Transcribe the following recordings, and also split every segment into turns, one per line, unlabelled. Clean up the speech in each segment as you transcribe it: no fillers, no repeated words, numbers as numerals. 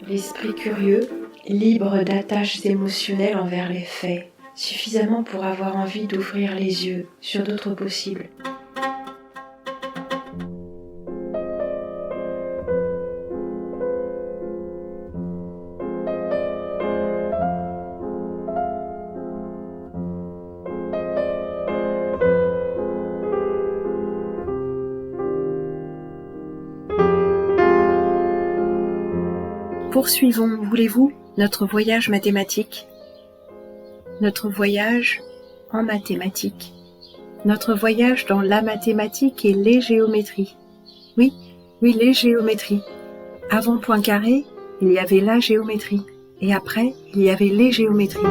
l'esprit curieux, libre d'attaches émotionnelles envers les faits, suffisamment pour avoir envie d'ouvrir les yeux sur d'autres possibles. Poursuivons, voulez-vous, notre voyage mathématique, notre voyage en mathématiques, notre voyage dans la mathématique et les géométries. Oui, les géométries. Avant Poincaré, il y avait la géométrie, et après, il y avait les géométries.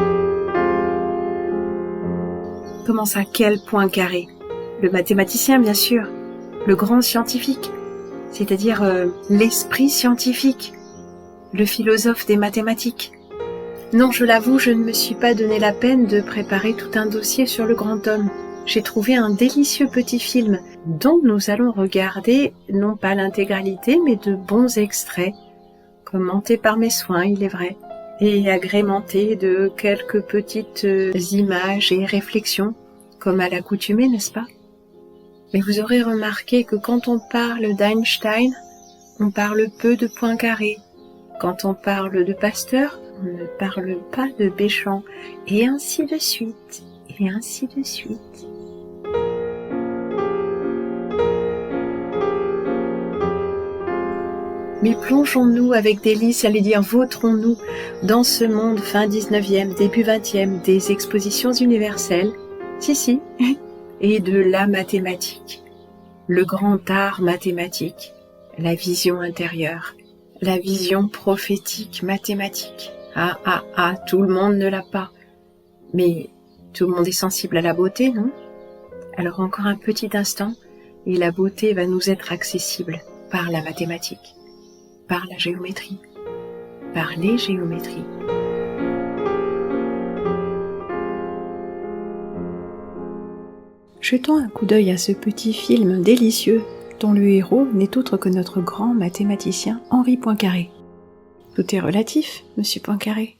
Comment ça, quel Poincaré? Le mathématicien, bien sûr, le grand scientifique, c'est-à-dire l'esprit scientifique. Le philosophe des mathématiques. Non, je l'avoue, je ne me suis pas donné la peine de préparer tout un dossier sur le grand homme. J'ai trouvé un délicieux petit film dont nous allons regarder, non pas l'intégralité, mais de bons extraits, commentés par mes soins, il est vrai, et agrémentés de quelques petites images et réflexions, comme à l'accoutumée, n'est-ce pas? Mais vous aurez remarqué que quand on parle d'Einstein, on parle peu de Poincaré. Quand on parle de Pasteur, on ne parle pas de Béchamp, et ainsi de suite, et ainsi de suite. Mais plongeons-nous avec délice, j'allais dire vautrons-nous, dans ce monde fin 19e, début 20e, des expositions universelles, si, et de la mathématique, le grand art mathématique, la vision intérieure. La vision prophétique mathématique. Tout le monde ne l'a pas. Mais tout le monde est sensible à la beauté, non? Alors encore un petit instant, et la beauté va nous être accessible par la mathématique, par la géométrie, par les géométries. Jetons un coup d'œil à ce petit film délicieux dont le héros n'est autre que notre grand mathématicien Henri Poincaré. Tout est relatif, monsieur Poincaré.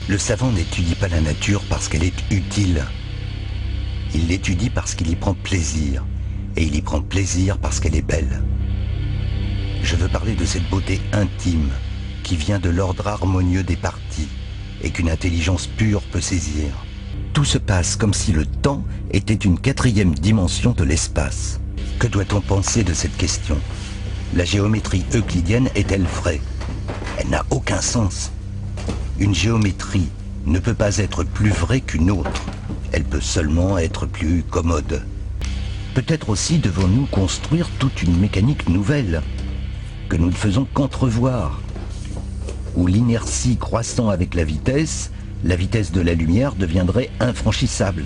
Le savant n'étudie pas la nature parce qu'elle est utile. Il l'étudie parce qu'il y prend plaisir. Et il y prend plaisir parce qu'elle est belle. Je veux parler de cette beauté intime qui vient de l'ordre harmonieux des parties et qu'une intelligence pure peut saisir. Tout se passe comme si le temps était une quatrième dimension de l'espace. Que doit-on penser de cette question? La géométrie euclidienne est-elle vraie? Elle n'a aucun sens. Une géométrie ne peut pas être plus vraie qu'une autre. Elle peut seulement être plus commode. Peut-être aussi devons-nous construire toute une mécanique nouvelle, que nous ne faisons qu'entrevoir, où l'inertie croissant avec la vitesse de la lumière deviendrait infranchissable.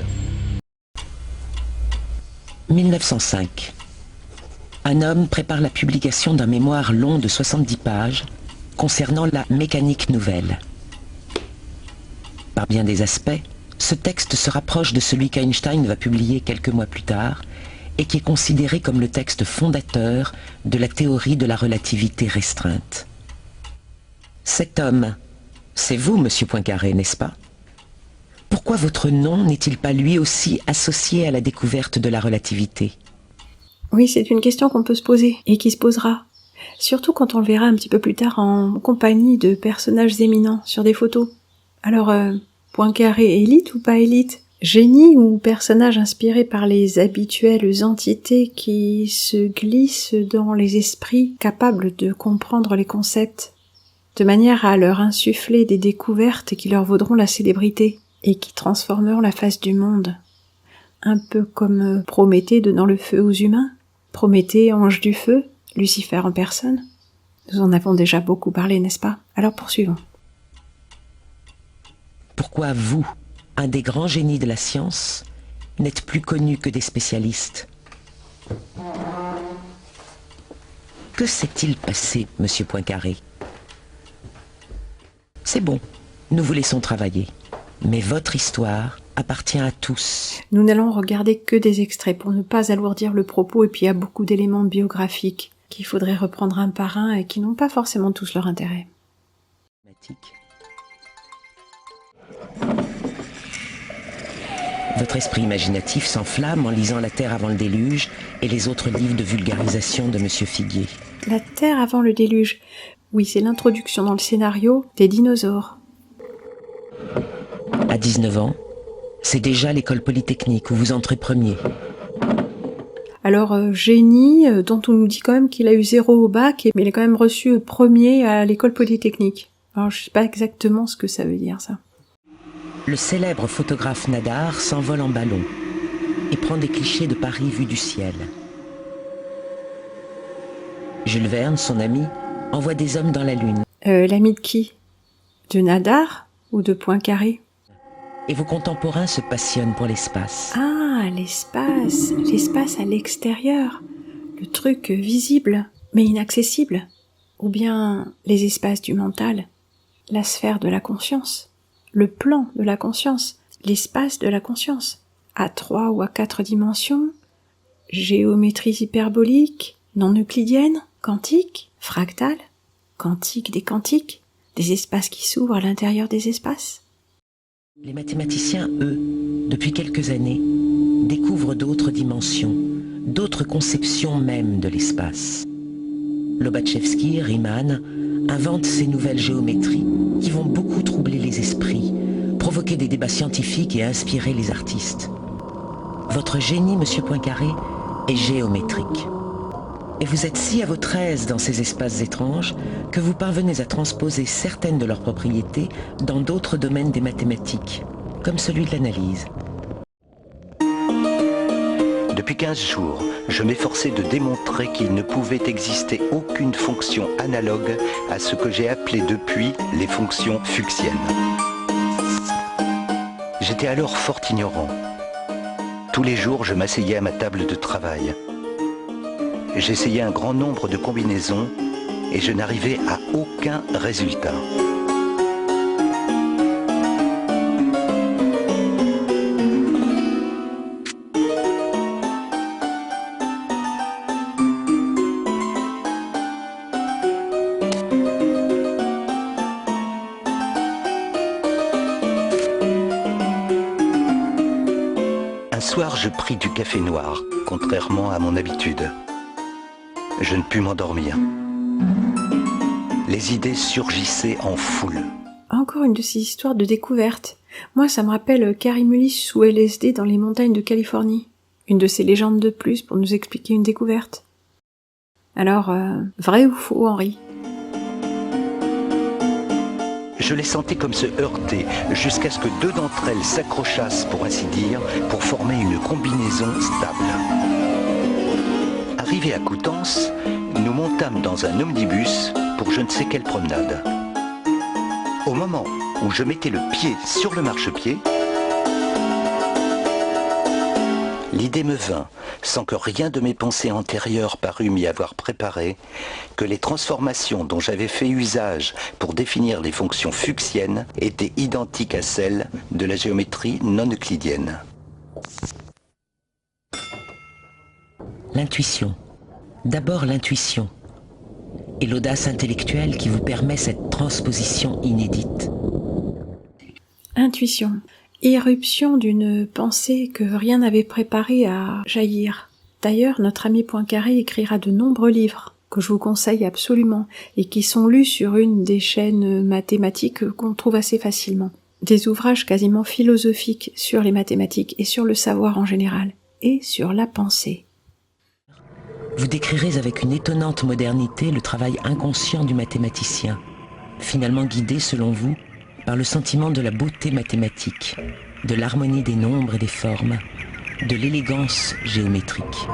1905. Un homme prépare la publication d'un mémoire long de 70 pages concernant la mécanique nouvelle. Par bien des aspects, ce texte se rapproche de celui qu'Einstein va publier quelques mois plus tard et qui est considéré comme le texte fondateur de la théorie de la relativité restreinte. Cet homme, c'est vous, monsieur Poincaré, n'est-ce pas? Pourquoi votre nom n'est-il pas lui aussi associé à la découverte de la relativité?
Oui, c'est une question qu'on peut se poser et qui se posera. Surtout quand on le verra un petit peu plus tard en compagnie de personnages éminents sur des photos. Alors, Poincaré élite ou pas élite? Génie ou personnage inspiré par les habituelles entités qui se glissent dans les esprits capables de comprendre les concepts, de manière à leur insuffler des découvertes qui leur vaudront la célébrité et qui transformeront la face du monde, un peu comme Prométhée donnant le feu aux humains, Prométhée, ange du feu, Lucifer en personne. Nous en avons déjà beaucoup parlé, n'est-ce pas? Alors poursuivons.
Pourquoi vous, un des grands génies de la science, n'êtes plus connu que des spécialistes? Que s'est-il passé, monsieur Poincaré? C'est bon, nous vous laissons travailler. Mais votre histoire appartient à tous.
Nous n'allons regarder que des extraits pour ne pas alourdir le propos, et puis il y a beaucoup d'éléments biographiques qu'il faudrait reprendre un par un et qui n'ont pas forcément tous leur intérêt.
Votre esprit imaginatif s'enflamme en lisant La Terre avant le déluge et les autres livres de vulgarisation de monsieur Figuier.
La Terre avant le déluge. Oui, c'est l'introduction dans le scénario des dinosaures.
À 19 ans, c'est déjà l'école polytechnique où vous entrez premier.
Alors, génie, dont on nous dit quand même qu'il a eu 0 au bac, mais il est quand même reçu premier à l'école polytechnique. Alors, je sais pas exactement ce que ça veut dire, ça.
Le célèbre photographe Nadar s'envole en ballon et prend des clichés de Paris vus du ciel. Jules Verne, son ami, envoie des hommes dans la Lune.
L'ami de qui? De Nadar ou de Poincaré?
Et vos contemporains se passionnent pour l'espace.
Ah, l'espace. L'espace à l'extérieur. Le truc visible, mais inaccessible. Ou bien les espaces du mental. La sphère de la conscience. Le plan de la conscience. L'espace de la conscience. À 3 ou à 4 dimensions. Géométrie hyperbolique. Non euclidienne. Quantique. Fractale. Quantique des quantiques. Des espaces qui s'ouvrent à l'intérieur des espaces.
Les mathématiciens, eux, depuis quelques années, découvrent d'autres dimensions, d'autres conceptions même de l'espace. Lobachevsky, Riemann inventent ces nouvelles géométries qui vont beaucoup troubler les esprits, provoquer des débats scientifiques et inspirer les artistes. Votre génie, monsieur Poincaré, est géométrique. Et vous êtes si à votre aise dans ces espaces étranges que vous parvenez à transposer certaines de leurs propriétés dans d'autres domaines des mathématiques, comme celui de l'analyse.
Depuis 15 jours, je m'efforçais de démontrer qu'il ne pouvait exister aucune fonction analogue à ce que j'ai appelé depuis les fonctions fuchsiennes. J'étais alors fort ignorant. Tous les jours, je m'asseyais à ma table de travail. J'essayais un grand nombre de combinaisons et je n'arrivais à aucun résultat. Un soir, je pris du café noir, contrairement à mon habitude. Je ne pus m'endormir. Les idées surgissaient en foule.
Encore une de ces histoires de découverte. Moi, ça me rappelle Carrie Mullis sous LSD dans les montagnes de Californie. Une de ces légendes de plus pour nous expliquer une découverte. Alors, vrai ou faux, Henri?
Je les sentais comme se heurter, jusqu'à ce que 2 d'entre elles s'accrochassent, pour ainsi dire, pour former une combinaison stable. Arrivé à Coutances, nous montâmes dans un omnibus pour je ne sais quelle promenade. Au moment où je mettais le pied sur le marchepied, l'idée me vint, sans que rien de mes pensées antérieures parût m'y avoir préparé, que les transformations dont j'avais fait usage pour définir les fonctions fuchsiennes étaient identiques à celles de la géométrie non euclidienne.
L'intuition. D'abord l'intuition. Et l'audace intellectuelle qui vous permet cette transposition inédite.
Intuition. Éruption d'une pensée que rien n'avait préparée à jaillir. D'ailleurs, notre ami Poincaré écrira de nombreux livres que je vous conseille absolument et qui sont lus sur une des chaînes mathématiques qu'on trouve assez facilement. Des ouvrages quasiment philosophiques sur les mathématiques et sur le savoir en général et sur la pensée.
Vous décrirez avec une étonnante modernité le travail inconscient du mathématicien, finalement guidé, selon vous, par le sentiment de la beauté mathématique, de l'harmonie des nombres et des formes, de l'élégance géométrique.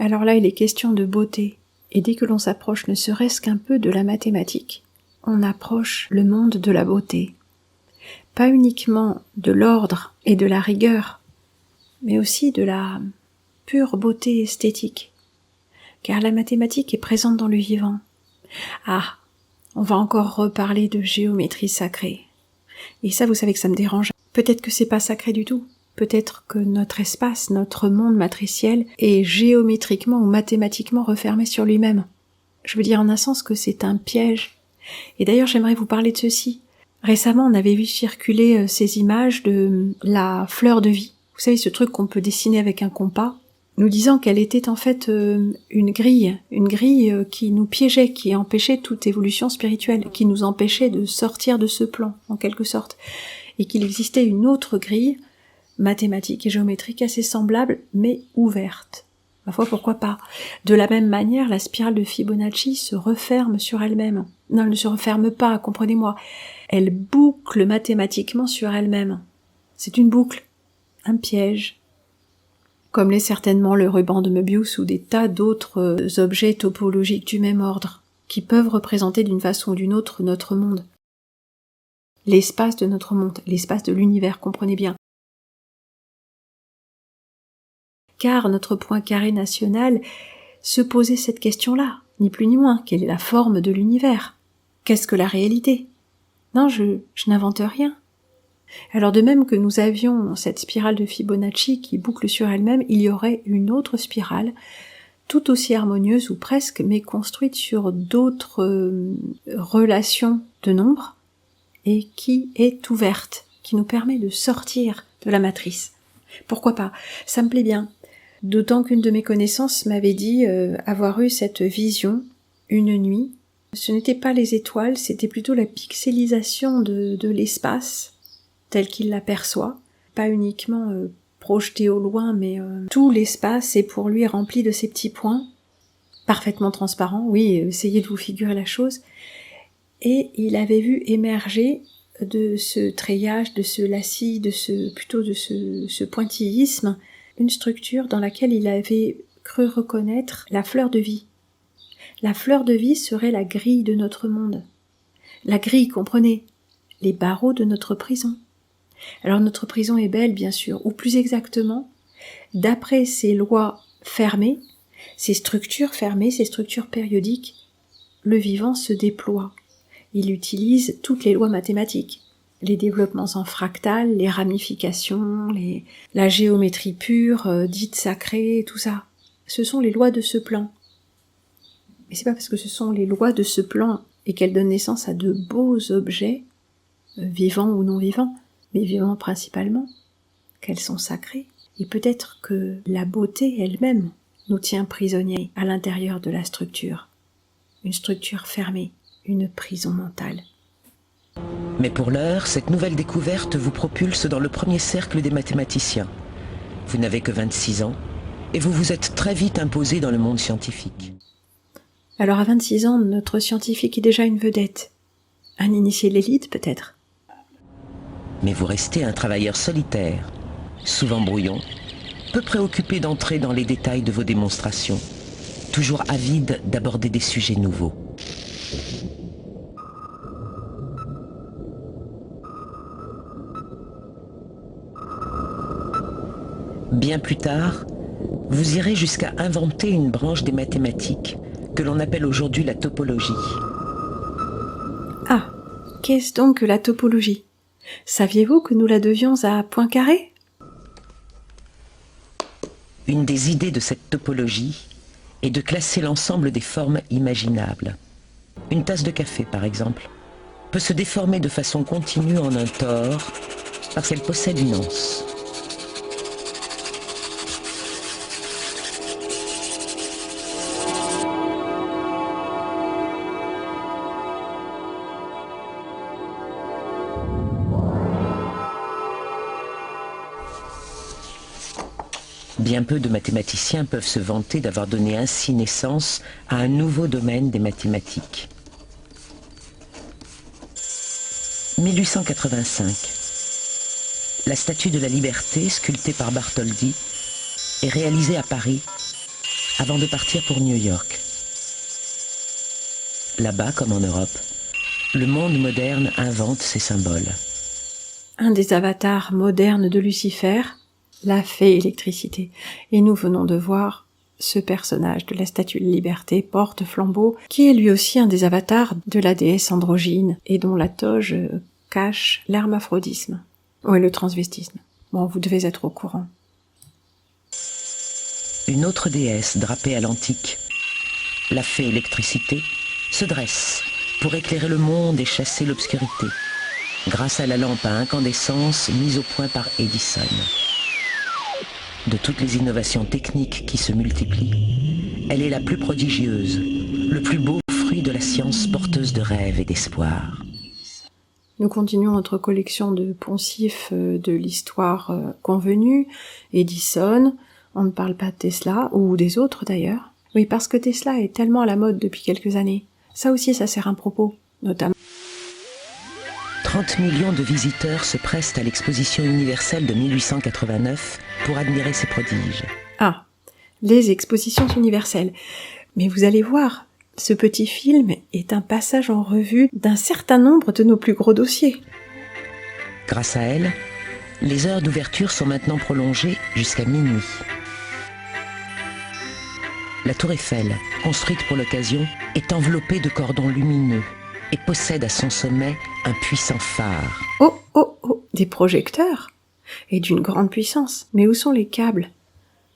Alors là, il est question de beauté. Et dès que l'on s'approche ne serait-ce qu'un peu de la mathématique, on approche le monde de la beauté. Pas uniquement de l'ordre et de la rigueur, mais aussi de la pure beauté esthétique. Car la mathématique est présente dans le vivant. Ah, on va encore reparler de géométrie sacrée. Et ça, vous savez que ça me dérange. Peut-être que c'est pas sacré du tout. Peut-être que notre espace, notre monde matriciel est géométriquement ou mathématiquement refermé sur lui-même. Je veux dire en un sens que c'est un piège. Et d'ailleurs, j'aimerais vous parler de ceci. Récemment, on avait vu circuler ces images de la fleur de vie. Vous savez, ce truc qu'on peut dessiner avec un compas, nous disant qu'elle était en fait une grille qui nous piégeait, qui empêchait toute évolution spirituelle, qui nous empêchait de sortir de ce plan, en quelque sorte. Et qu'il existait une autre grille, mathématique et géométrique assez semblable, mais ouverte. Ma foi, pourquoi pas? De la même manière, la spirale de Fibonacci se referme sur elle-même. Non, elle ne se referme pas, comprenez-moi. Elle boucle mathématiquement sur elle-même. C'est une boucle, un piège. Comme l'est certainement le ruban de Möbius ou des tas d'autres objets topologiques du même ordre, qui peuvent représenter d'une façon ou d'une autre notre monde. L'espace de notre monde, l'espace de l'univers, comprenez bien. Car notre point carré national se posait cette question-là, ni plus ni moins, quelle est la forme de l'univers? Qu'est-ce que la réalité? Non, je n'invente rien. Alors de même que nous avions cette spirale de Fibonacci qui boucle sur elle-même, il y aurait une autre spirale, tout aussi harmonieuse ou presque, mais construite sur d'autres relations de nombres, et qui est ouverte, qui nous permet de sortir de la matrice. Pourquoi pas? Ça me plaît bien. D'autant qu'une de mes connaissances m'avait dit avoir eu cette vision une nuit. Ce n'était pas les étoiles, c'était plutôt la pixelisation de l'espace tel qu'il l'aperçoit, pas uniquement projeté au loin, mais tout l'espace est pour lui rempli de ces petits points, parfaitement transparents, oui, essayez de vous figurer la chose, et il avait vu émerger de ce treillage, de ce lacis, de ce pointillisme, une structure dans laquelle il avait cru reconnaître la fleur de vie. La fleur de vie serait la grille de notre monde. La grille, comprenez, les barreaux de notre prison. Alors notre prison est belle, bien sûr, ou plus exactement, d'après ces lois fermées, ces structures fermées, ces structures périodiques, le vivant se déploie. Il utilise toutes les lois mathématiques. Les développements en fractal, les ramifications, la géométrie pure, dite sacrée, tout ça. Ce sont les lois de ce plan. Mais c'est pas parce que ce sont les lois de ce plan et qu'elles donnent naissance à de beaux objets, vivants ou non vivants, mais vivants principalement, qu'elles sont sacrées. Et peut-être que la beauté elle-même nous tient prisonniers à l'intérieur de la structure. Une structure fermée, une prison mentale.
Mais pour l'heure, cette nouvelle découverte vous propulse dans le premier cercle des mathématiciens. Vous n'avez que 26 ans et vous vous êtes très vite imposé dans le monde scientifique.
Alors à 26 ans, notre scientifique est déjà une vedette. Un initié de l'élite peut-être.
Mais vous restez un travailleur solitaire, souvent brouillon, peu préoccupé d'entrer dans les détails de vos démonstrations, toujours avide d'aborder des sujets nouveaux. Bien plus tard, vous irez jusqu'à inventer une branche des mathématiques que l'on appelle aujourd'hui la topologie.
Ah, qu'est-ce donc que la topologie? Saviez-vous que nous la devions à Poincaré?
Une des idées de cette topologie est de classer l'ensemble des formes imaginables. Une tasse de café, par exemple, peut se déformer de façon continue en un tore parce qu'elle possède une anse. Bien peu de mathématiciens peuvent se vanter d'avoir donné ainsi naissance à un nouveau domaine des mathématiques. 1885. La statue de la Liberté, sculptée par Bartholdi, est réalisée à Paris avant de partir pour New York. Là-bas, comme en Europe, le monde moderne invente ses symboles.
Un des avatars modernes de Lucifer, la fée électricité. Et nous venons de voir ce personnage de la Statue de Liberté, porte-flambeau, qui est lui aussi un des avatars de la déesse androgyne et dont la toge cache l'hermaphrodisme. Oui, le transvestisme. Bon, vous devez être au courant.
Une autre déesse drapée à l'antique, la fée électricité, se dresse pour éclairer le monde et chasser l'obscurité, grâce à la lampe à incandescence mise au point par Edison. De toutes les innovations techniques qui se multiplient, elle est la plus prodigieuse, le plus beau fruit de la science porteuse de rêves et d'espoir.
Nous continuons notre collection de poncifs de l'histoire convenue. Edison, on ne parle pas de Tesla, ou des autres d'ailleurs. Oui, parce que Tesla est tellement à la mode depuis quelques années. Ça aussi, ça sert un propos, notamment.
30 millions de visiteurs se pressent à l'exposition universelle de 1889 pour admirer ces prodiges.
Ah, les expositions universelles. Mais vous allez voir, ce petit film est un passage en revue d'un certain nombre de nos plus gros dossiers.
Grâce à elle, les heures d'ouverture sont maintenant prolongées jusqu'à minuit. La tour Eiffel, construite pour l'occasion, est enveloppée de cordons lumineux et possède à son sommet un puissant phare.
Oh, oh, oh, des projecteurs! Et d'une grande puissance. Mais où sont les câbles?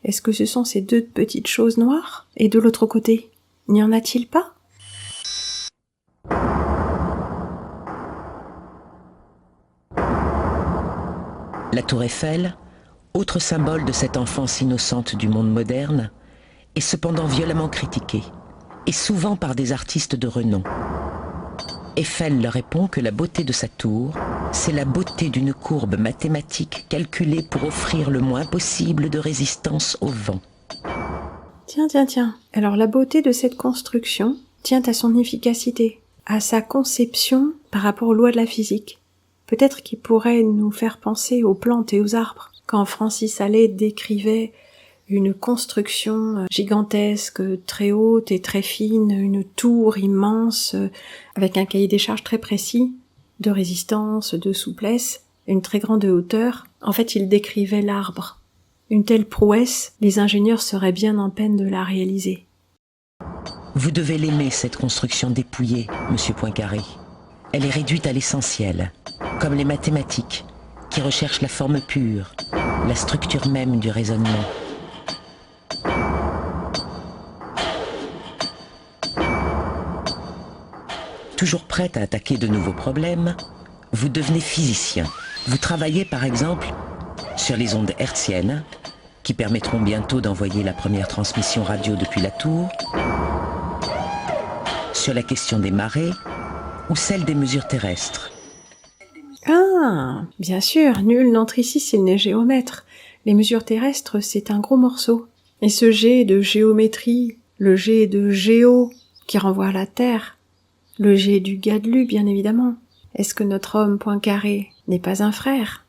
Est-ce que ce sont ces deux petites choses noires? Et de l'autre côté, n'y en a-t-il pas?
La tour Eiffel, autre symbole de cette enfance innocente du monde moderne, est cependant violemment critiquée, et souvent par des artistes de renom. Eiffel leur répond que la beauté de sa tour, c'est la beauté d'une courbe mathématique calculée pour offrir le moins possible de résistance au vent.
Tiens. Alors la beauté de cette construction tient à son efficacité, à sa conception par rapport aux lois de la physique. Peut-être qu'il pourrait nous faire penser aux plantes et aux arbres. Quand Francis Allais décrivait une construction gigantesque, très haute et très fine, une tour immense, avec un cahier des charges très précis, de résistance, de souplesse, une très grande hauteur. En fait, il décrivait l'arbre. Une telle prouesse, les ingénieurs seraient bien en peine de la réaliser.
Vous devez l'aimer, cette construction dépouillée, monsieur Poincaré. Elle est réduite à l'essentiel, comme les mathématiques, qui recherchent la forme pure, la structure même du raisonnement. Toujours prête à attaquer de nouveaux problèmes, vous devenez physicien. Vous travaillez par exemple sur les ondes hertziennes, qui permettront bientôt d'envoyer la première transmission radio depuis la tour, sur la question des marées ou celle des mesures terrestres.
Ah, bien sûr, nul n'entre ici s'il n'est géomètre. Les mesures terrestres, c'est un gros morceau. Et ce G de géométrie, le G de géo, qui renvoie à la Terre, le G du Gadlu, bien évidemment. Est-ce que notre homme Poincaré n'est pas un frère?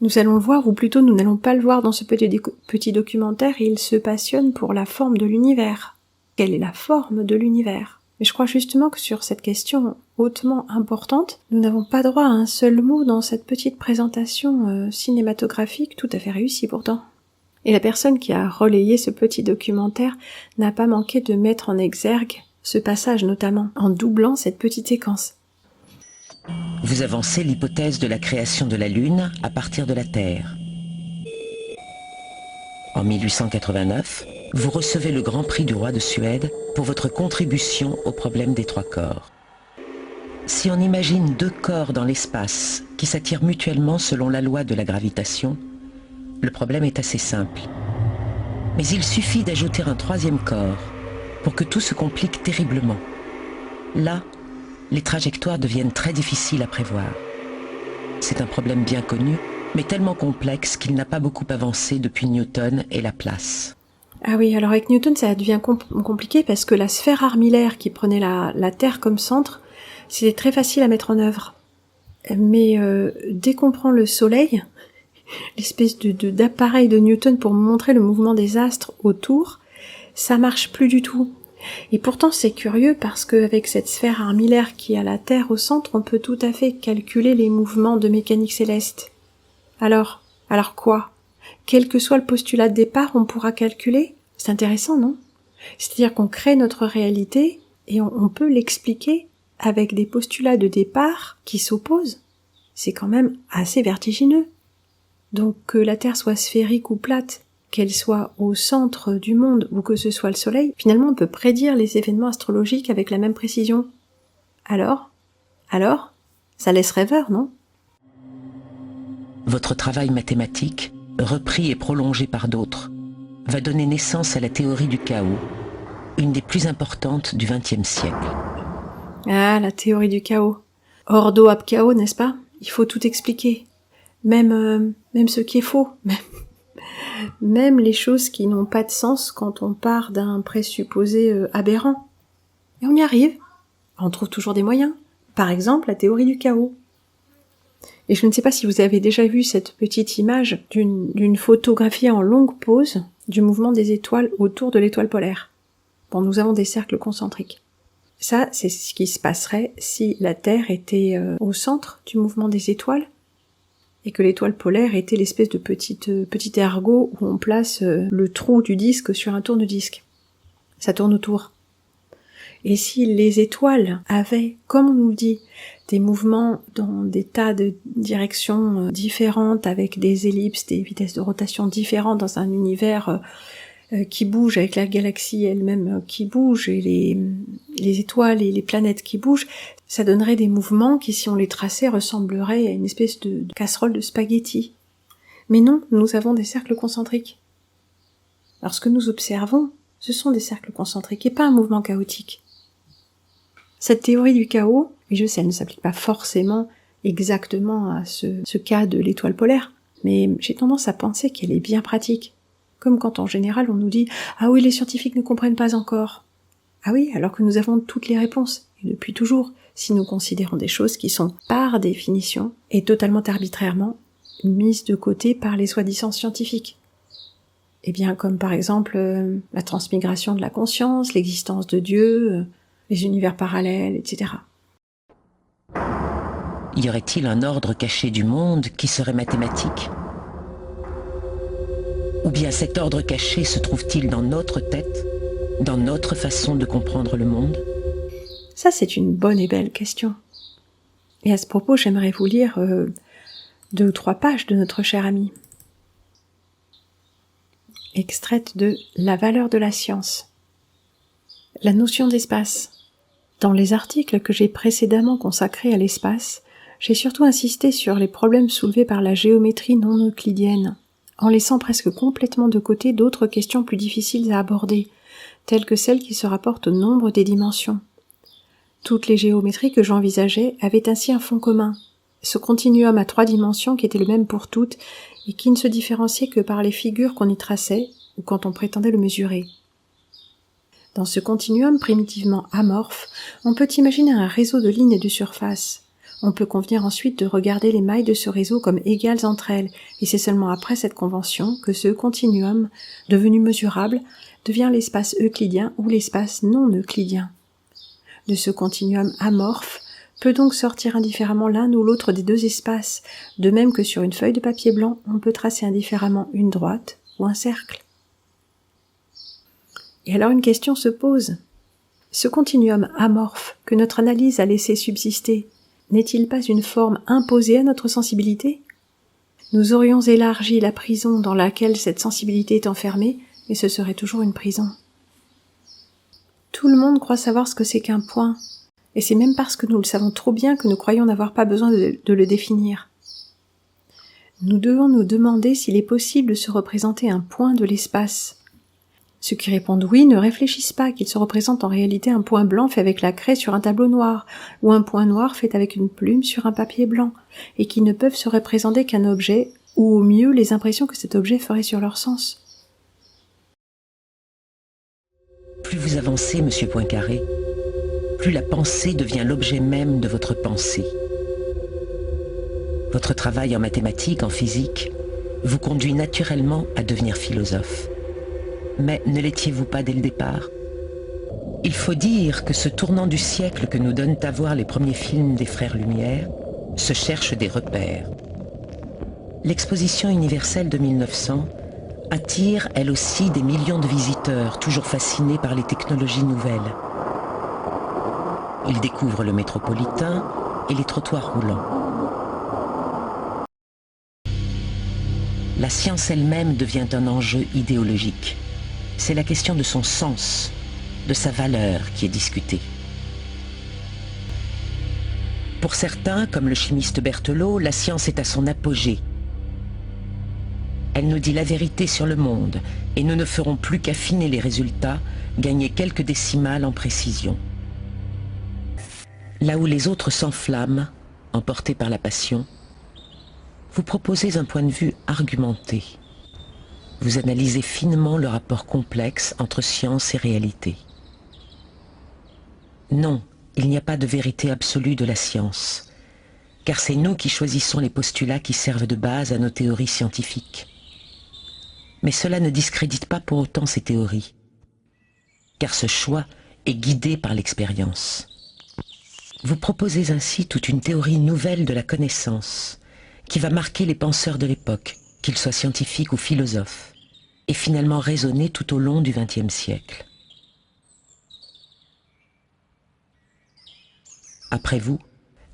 Nous allons le voir, ou plutôt nous n'allons pas le voir dans ce petit documentaire, il se passionne pour la forme de l'univers. Quelle est la forme de l'univers? Mais je crois justement que sur cette question hautement importante, nous n'avons pas droit à un seul mot dans cette petite présentation cinématographique, tout à fait réussie pourtant. Et la personne qui a relayé ce petit documentaire n'a pas manqué de mettre en exergue ce passage notamment, en doublant cette petite séquence.
Vous avancez l'hypothèse de la création de la Lune à partir de la Terre. En 1889, vous recevez le Grand Prix du roi de Suède pour votre contribution au problème des trois corps. Si on imagine deux corps dans l'espace qui s'attirent mutuellement selon la loi de la gravitation, le problème est assez simple. Mais il suffit d'ajouter un troisième corps pour que tout se complique terriblement. Là, les trajectoires deviennent très difficiles à prévoir. C'est un problème bien connu, mais tellement complexe qu'il n'a pas beaucoup avancé depuis Newton et Laplace.
Ah oui, alors avec Newton, ça devient compliqué parce que la sphère armillaire qui prenait la Terre comme centre, c'était très facile à mettre en œuvre. Mais dès qu'on prend le Soleil, l'espèce d'appareil de Newton pour montrer le mouvement des astres autour, Ça marche plus du tout. Et pourtant c'est curieux parce qu'avec cette sphère armillaire qui a la Terre au centre, on peut tout à fait calculer les mouvements de mécanique céleste. Alors quoi? Quel que soit le postulat de départ, on pourra calculer? C'est intéressant, non? C'est-à-dire qu'on crée notre réalité et on peut l'expliquer avec des postulats de départ qui s'opposent. C'est quand même assez vertigineux. Donc que la Terre soit sphérique ou plate, qu'elle soit au centre du monde ou que ce soit le Soleil, finalement on peut prédire les événements astrologiques avec la même précision. Alors, ça laisse rêveur, non?
Votre travail mathématique, repris et prolongé par d'autres, va donner naissance à la théorie du chaos, une des plus importantes du XXe siècle.
Ah, la théorie du chaos. Ordo ab chaos, n'est-ce pas? Il faut tout expliquer. Même ce qui est faux. Même les choses qui n'ont pas de sens quand on part d'un présupposé aberrant. Et on y arrive. On trouve toujours des moyens. Par exemple, la théorie du chaos. Et je ne sais pas si vous avez déjà vu cette petite image d'une photographie en longue pause du mouvement des étoiles autour de l'étoile polaire. Bon, nous avons des cercles concentriques. Ça, c'est ce qui se passerait si la Terre était au centre du mouvement des étoiles et que l'étoile polaire était l'espèce de petit ergot où on place le trou du disque sur un tourne-disque. Ça tourne autour. Et si les étoiles avaient, comme on nous dit, des mouvements dans des tas de directions différentes, avec des ellipses, des vitesses de rotation différentes dans un univers qui bouge, avec la galaxie elle-même qui bouge, et les étoiles et les planètes qui bougent, ça donnerait des mouvements qui, si on les traçait, ressembleraient à une espèce de casserole de spaghettis. Mais non, nous avons des cercles concentriques. Alors ce que nous observons, ce sont des cercles concentriques et pas un mouvement chaotique. Cette théorie du chaos, et je sais, elle ne s'applique pas forcément exactement à ce cas de l'étoile polaire, mais j'ai tendance à penser qu'elle est bien pratique. Comme quand en général on nous dit « Ah oui, les scientifiques ne comprennent pas encore ». Ah oui, alors que nous avons toutes les réponses, et depuis toujours, si nous considérons des choses qui sont, par définition, et totalement arbitrairement, mises de côté par les soi-disant scientifiques. Eh bien, comme par exemple la transmigration de la conscience, l'existence de Dieu, les univers parallèles, etc.
Y aurait-il un ordre caché du monde qui serait mathématique? Ou bien cet ordre caché se trouve-t-il dans notre tête, dans notre façon de comprendre le monde?
Ça, c'est une bonne et belle question. Et à ce propos, j'aimerais vous lire 2 ou 3 pages de notre cher ami. Extraite de La valeur de la science. La notion d'espace. Dans les articles que j'ai précédemment consacrés à l'espace, j'ai surtout insisté sur les problèmes soulevés par la géométrie non euclidienne, en laissant presque complètement de côté d'autres questions plus difficiles à aborder, telles que celles qui se rapportent au nombre des dimensions. Toutes les géométries que j'envisageais avaient ainsi un fond commun, ce continuum à 3 dimensions qui était le même pour toutes et qui ne se différenciait que par les figures qu'on y traçait ou quand on prétendait le mesurer. Dans ce continuum primitivement amorphe, on peut imaginer un réseau de lignes de surface. On peut convenir ensuite de regarder les mailles de ce réseau comme égales entre elles, et c'est seulement après cette convention que ce continuum, devenu mesurable, devient l'espace euclidien ou l'espace non euclidien. De ce continuum amorphe peut donc sortir indifféremment l'un ou l'autre des 2 espaces, de même que sur une feuille de papier blanc, on peut tracer indifféremment une droite ou un cercle. Et alors une question se pose. Ce continuum amorphe que notre analyse a laissé subsister, n'est-il pas une forme imposée à notre sensibilité? Nous aurions élargi la prison dans laquelle cette sensibilité est enfermée, mais ce serait toujours une prison. Tout le monde croit savoir ce que c'est qu'un point, et c'est même parce que nous le savons trop bien que nous croyons n'avoir pas besoin de le définir. Nous devons nous demander s'il est possible de se représenter un point de l'espace. Ceux qui répondent oui ne réfléchissent pas qu'il se représente en réalité un point blanc fait avec la craie sur un tableau noir, ou un point noir fait avec une plume sur un papier blanc, et qui ne peuvent se représenter qu'un objet, ou au mieux les impressions que cet objet ferait sur leur sens.
Plus vous avancez, monsieur Poincaré, plus la pensée devient l'objet même de votre pensée. Votre travail en mathématiques, en physique, vous conduit naturellement à devenir philosophe. Mais ne l'étiez-vous pas dès le départ? Il faut dire que ce tournant du siècle que nous donnent à voir les premiers films des Frères Lumière se cherche des repères. L'exposition universelle de 1900 attire elle aussi des millions de visiteurs toujours fascinés par les technologies nouvelles. Ils découvrent le métropolitain et les trottoirs roulants. La science elle-même devient un enjeu idéologique. C'est la question de son sens, de sa valeur qui est discutée. Pour certains, comme le chimiste Berthelot, la science est à son apogée. Elle nous dit la vérité sur le monde et nous ne ferons plus qu'affiner les résultats, gagner quelques décimales en précision. Là où les autres s'enflamment, emportés par la passion, vous proposez un point de vue argumenté. Vous analysez finement le rapport complexe entre science et réalité. Non, il n'y a pas de vérité absolue de la science, car c'est nous qui choisissons les postulats qui servent de base à nos théories scientifiques. Mais cela ne discrédite pas pour autant ces théories, car ce choix est guidé par l'expérience. Vous proposez ainsi toute une théorie nouvelle de la connaissance, qui va marquer les penseurs de l'époque, qu'ils soient scientifiques ou philosophes, et finalement résonner tout au long du XXe siècle. Après vous,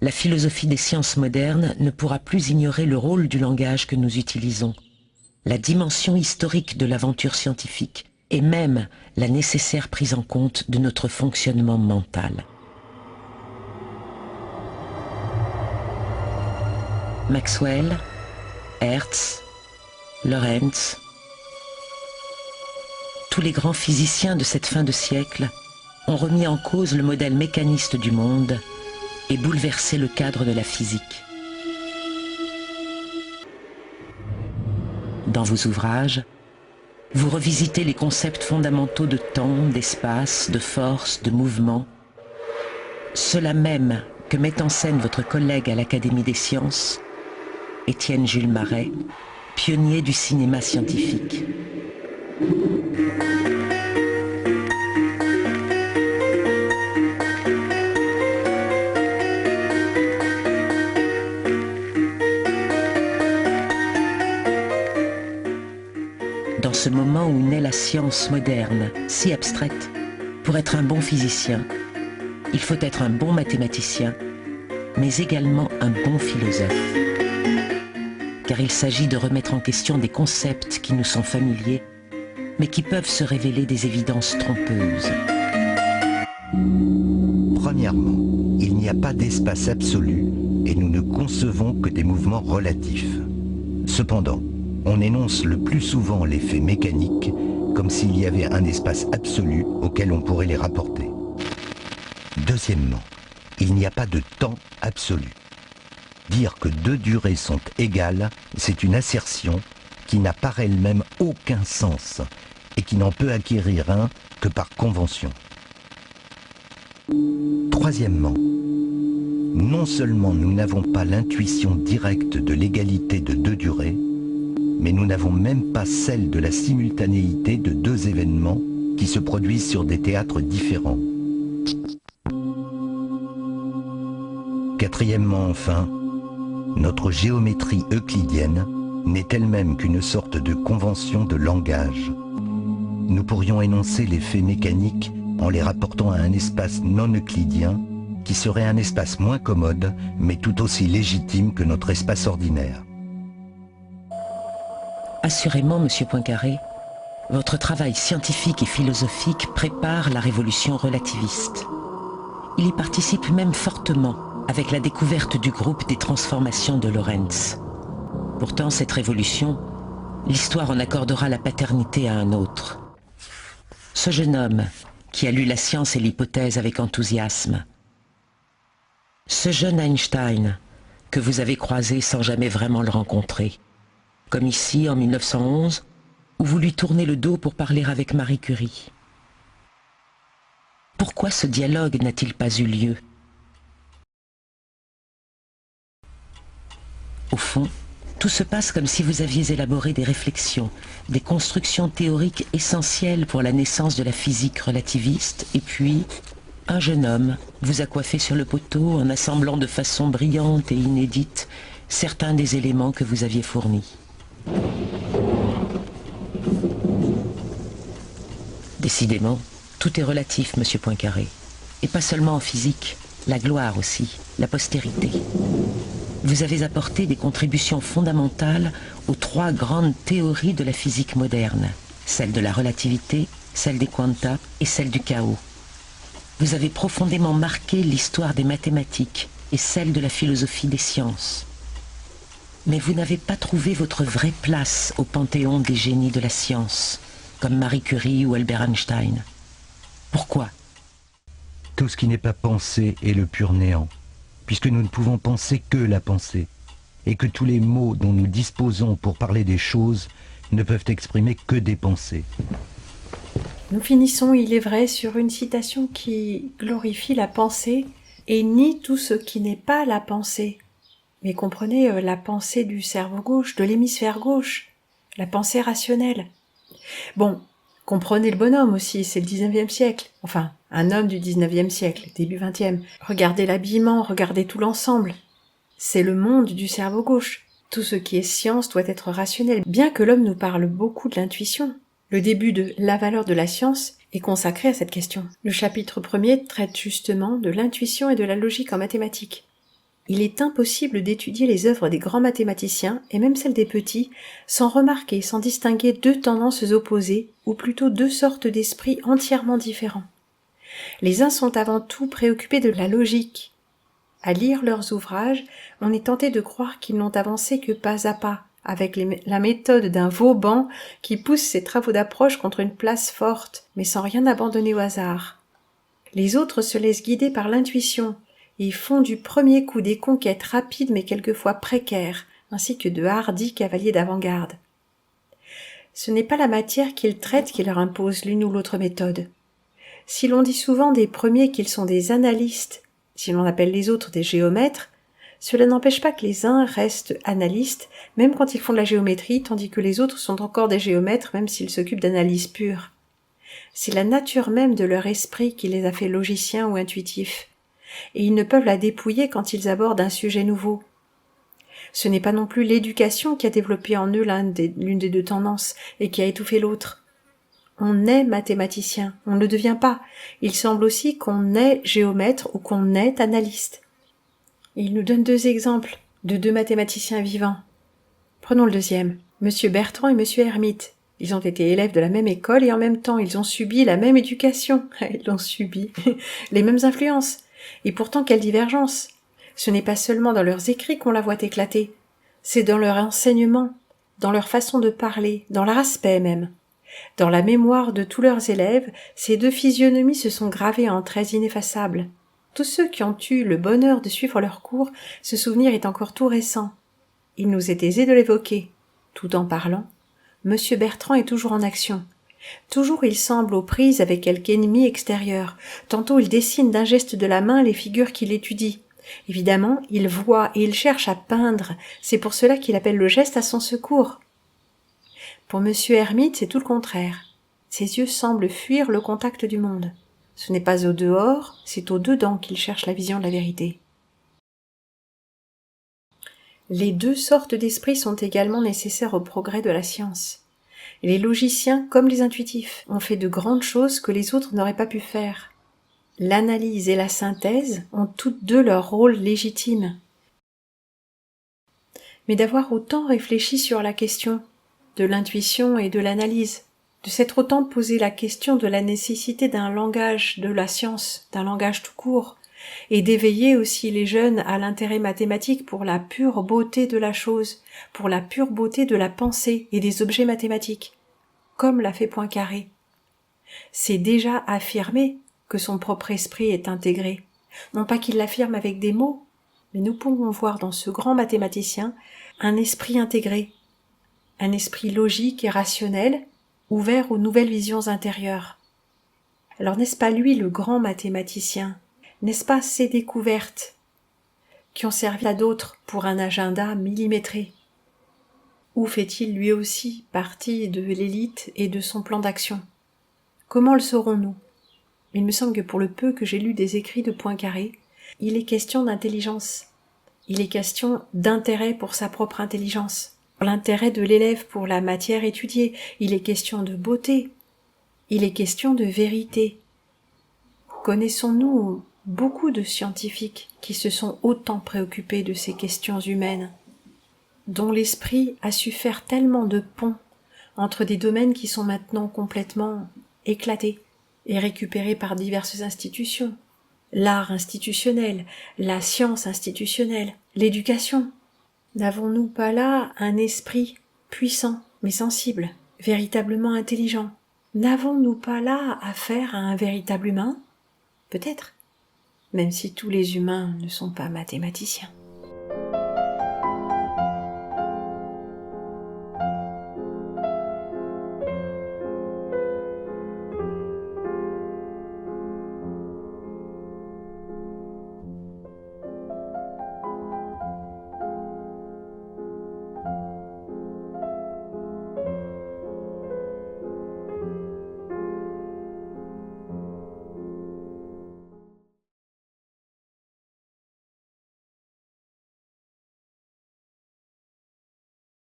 la philosophie des sciences modernes ne pourra plus ignorer le rôle du langage que nous utilisons, la dimension historique de l'aventure scientifique et même la nécessaire prise en compte de notre fonctionnement mental. Maxwell, Hertz, Lorentz, tous les grands physiciens de cette fin de siècle ont remis en cause le modèle mécaniste du monde et bouleversé le cadre de la physique. Dans vos ouvrages, vous revisitez les concepts fondamentaux de temps, d'espace, de force, de mouvement, ceux-là même que met en scène votre collègue à l'Académie des sciences, Étienne Jules Marais, pionnier du cinéma scientifique. Dans ce moment où naît la science moderne, si abstraite, pour être un bon physicien, il faut être un bon mathématicien, mais également un bon philosophe. Car il s'agit de remettre en question des concepts qui nous sont familiers, mais qui peuvent se révéler des évidences trompeuses.
Premièrement, il n'y a pas d'espace absolu et nous ne concevons que des mouvements relatifs. Cependant, on énonce le plus souvent les faits mécaniques comme s'il y avait un espace absolu auquel on pourrait les rapporter. Deuxièmement, il n'y a pas de temps absolu. Dire que deux durées sont égales, c'est une assertion qui n'a par elle-même aucun sens et qui n'en peut acquérir un que par convention. Troisièmement, non seulement nous n'avons pas l'intuition directe de l'égalité de deux durées, mais nous n'avons même pas celle de la simultanéité de deux événements qui se produisent sur des théâtres différents. Quatrièmement enfin, notre géométrie euclidienne n'est elle-même qu'une sorte de convention de langage. Nous pourrions énoncer les faits mécaniques en les rapportant à un espace non euclidien qui serait un espace moins commode mais tout aussi légitime que notre espace ordinaire.
Assurément, Monsieur Poincaré, votre travail scientifique et philosophique prépare la révolution relativiste. Il y participe même fortement avec la découverte du groupe des transformations de Lorentz. Pourtant, cette révolution, l'histoire en accordera la paternité à un autre. Ce jeune homme qui a lu la science et l'hypothèse avec enthousiasme. Ce jeune Einstein que vous avez croisé sans jamais vraiment le rencontrer. Comme ici, en 1911, où vous lui tournez le dos pour parler avec Marie Curie. Pourquoi ce dialogue n'a-t-il pas eu lieu? Au fond, Tout se passe comme si vous aviez élaboré des réflexions, des constructions théoriques essentielles pour la naissance de la physique relativiste, et puis un jeune homme vous a coiffé sur le poteau en assemblant de façon brillante et inédite certains des éléments que vous aviez fournis. Décidément, tout est relatif, monsieur Poincaré. Et pas seulement en physique, la gloire aussi, la postérité. Vous avez apporté des contributions fondamentales aux 3 grandes théories de la physique moderne, celle de la relativité, celle des quanta et celle du chaos. Vous avez profondément marqué l'histoire des mathématiques et celle de la philosophie des sciences. Mais vous n'avez pas trouvé votre vraie place au panthéon des génies de la science, comme Marie Curie ou Albert Einstein. Pourquoi ?
Tout ce qui n'est pas pensé est le pur néant, puisque nous ne pouvons penser que la pensée, et que tous les mots dont nous disposons pour parler des choses ne peuvent exprimer que des pensées.
Nous finissons, il est vrai, sur une citation qui glorifie la pensée et nie tout ce qui n'est pas la pensée. Mais comprenez la pensée du cerveau gauche, de l'hémisphère gauche, la pensée rationnelle. Bon, comprenez le bonhomme aussi, c'est le 19e siècle. Enfin, un homme du 19e siècle, début 20e. Regardez l'habillement, regardez tout l'ensemble. C'est le monde du cerveau gauche. Tout ce qui est science doit être rationnel, bien que l'homme nous parle beaucoup de l'intuition. Le début de La valeur de la science est consacré à cette question. Le chapitre 1er traite justement de l'intuition et de la logique en mathématiques. Il est impossible d'étudier les œuvres des grands mathématiciens, et même celles des petits, sans remarquer, sans distinguer 2 tendances opposées, ou plutôt 2 sortes d'esprits entièrement différents. Les uns sont avant tout préoccupés de la logique. À lire leurs ouvrages, on est tenté de croire qu'ils n'ont avancé que pas à pas, avec la méthode d'un Vauban qui pousse ses travaux d'approche contre une place forte, mais sans rien abandonner au hasard. Les autres se laissent guider par l'intuition, et font du premier coup des conquêtes rapides mais quelquefois précaires, ainsi que de hardis cavaliers d'avant-garde. Ce n'est pas la matière qu'ils traitent qui leur impose l'une ou l'autre méthode. Si l'on dit souvent des premiers qu'ils sont des analystes, si l'on appelle les autres des géomètres, cela n'empêche pas que les uns restent analystes, même quand ils font de la géométrie, tandis que les autres sont encore des géomètres, même s'ils s'occupent d'analyse pure. C'est la nature même de leur esprit qui les a fait logiciens ou intuitifs, et ils ne peuvent la dépouiller quand ils abordent un sujet nouveau. Ce n'est pas non plus l'éducation qui a développé en eux l'une des 2 tendances et qui a étouffé l'autre. On est mathématicien, on ne le devient pas. Il semble aussi qu'on est géomètre ou qu'on est analyste. Il nous donne 2 exemples de 2 mathématiciens vivants. Prenons le deuxième, Monsieur Bertrand et Monsieur Hermite. Ils ont été élèves de la même école et en même temps ils ont subi la même éducation. Ils l'ont subi. Les mêmes influences. Et pourtant, quelle divergence! Ce n'est pas seulement dans leurs écrits qu'on la voit éclater, c'est dans leur enseignement, dans leur façon de parler, dans leur aspect même. Dans la mémoire de tous leurs élèves, ces 2 physionomies se sont gravées en traits ineffaçables. Tous ceux qui ont eu le bonheur de suivre leurs cours, ce souvenir est encore tout récent. Il nous est aisé de l'évoquer. Tout en parlant, Monsieur Bertrand est toujours en action. Toujours il semble aux prises avec quelque ennemi extérieur. Tantôt il dessine d'un geste de la main les figures qu'il étudie. Évidemment, il voit et il cherche à peindre. C'est pour cela qu'il appelle le geste à son secours. Pour Monsieur Hermite, c'est tout le contraire. Ses yeux semblent fuir le contact du monde. Ce n'est pas au dehors, c'est au dedans qu'il cherche la vision de la vérité. Les 2 sortes d'esprits sont également nécessaires au progrès de la science. Les logiciens, comme les intuitifs, ont fait de grandes choses que les autres n'auraient pas pu faire. L'analyse et la synthèse ont toutes 2 leur rôle légitime. Mais d'avoir autant réfléchi sur la question de l'intuition et de l'analyse, de s'être autant posé la question de la nécessité d'un langage de la science, d'un langage tout court, et d'éveiller aussi les jeunes à l'intérêt mathématique pour la pure beauté de la chose, pour la pure beauté de la pensée et des objets mathématiques, comme l'a fait Poincaré. C'est déjà affirmer que son propre esprit est intégré, non pas qu'il l'affirme avec des mots, mais nous pouvons voir dans ce grand mathématicien un esprit intégré, un esprit logique et rationnel, ouvert aux nouvelles visions intérieures. Alors n'est-ce pas lui le grand mathématicien? N'est-ce pas ces découvertes qui ont servi à d'autres pour un agenda millimétré? Ou fait-il lui aussi partie de l'élite et de son plan d'action? Comment le saurons-nous? Il me semble que pour le peu que j'ai lu des écrits de Poincaré, il est question d'intelligence. Il est question d'intérêt pour sa propre intelligence, l'intérêt de l'élève pour la matière étudiée. Il est question de beauté. Il est question de vérité. Connaissons-nous beaucoup de scientifiques qui se sont autant préoccupés de ces questions humaines, dont l'esprit a su faire tellement de ponts entre des domaines qui sont maintenant complètement éclatés et récupérés par diverses institutions, l'art institutionnel, la science institutionnelle, l'éducation. N'avons-nous pas là un esprit puissant mais sensible, véritablement intelligent? N'avons-nous pas là affaire à un véritable humain? Peut-être, même si tous les humains ne sont pas mathématiciens.